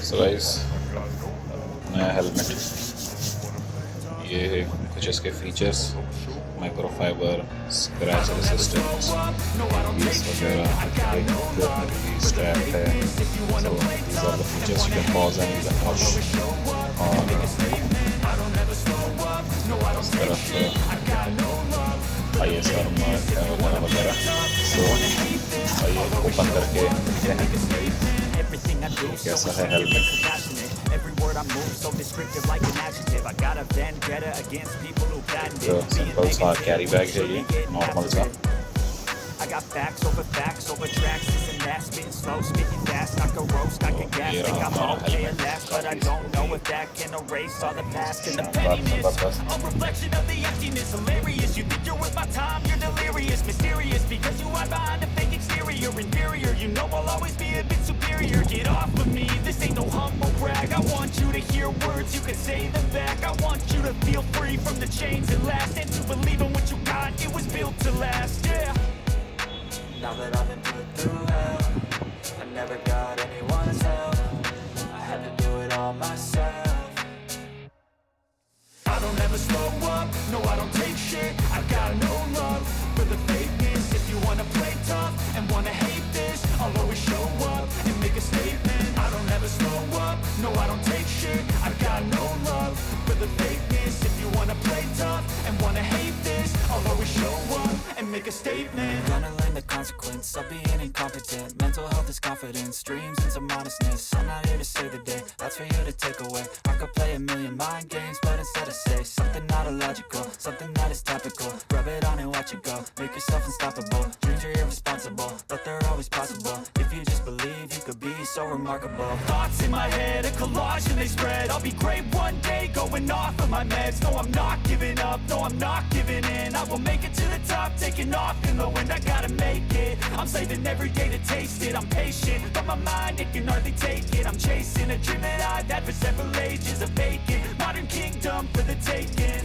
So guys, नया helmet, ये कुछ इसके features, microfiber, scratch resistance, piece वगैरह, स्ट्रैप है। So these are the features. You can pause and you can watch. और इस तरफ ISR मार्क है वगैरह वगैरह। सो आइए ओपन करके देखते हैं कैसा है हेलमेट। तो सिंपल सा कैरी बैग है ये, नॉर्मल सा। I got facts over tracks, this and that, spitting slow, speaking fast, I can roast, I can gas, think I'm okay at last, but I don't know if that can erase all the past and the pettiness, a reflection of the emptiness, hilarious, you think you're worth my time, you're delirious, mysterious, because you hide behind a fake exterior, inferior, you know I'll always be a bit superior, get off of me, this ain't no humble brag, I want you to hear words, you can say them back, I want you to feel free from the chains that last, and to believe in what you got, it was built to last, yeah. Now that I've been put through hell, I never got anyone's help, I had to do it all myself. I don't ever slow up, no I don't take shit, I got no love for the fakeness. If you wanna play tough and wanna hate this, I'll always show up and make a statement. I don't ever slow up, no I don't take shit, I got no love for the fakeness. If you wanna play tough and wanna hate this, I'll always show up and make a statement. Gonna learn the consequence of being incompetent. Mental health is confidence, dreams and some honestness. I'm not here to save the day, that's for you to take away. I could play a million mind games, but instead I say something not illogical, something that is topical. Rub it on and watch it go, make yourself unstoppable. Dreams are irresponsible, but they're always possible. If you just believe, you could be so remarkable. Thoughts in my head, a collage and they spread. I'll be great one day, going off of my meds. No, I'm not giving up, no, I'm not giving in. I will make it to the top, taking off in the wind. I gotta make it, I'm saving every day to taste it. I'm patient, but my mind, it can hardly take it. I'm chasing a dream that I've had for several ages, a vacant modern kingdom for the taking.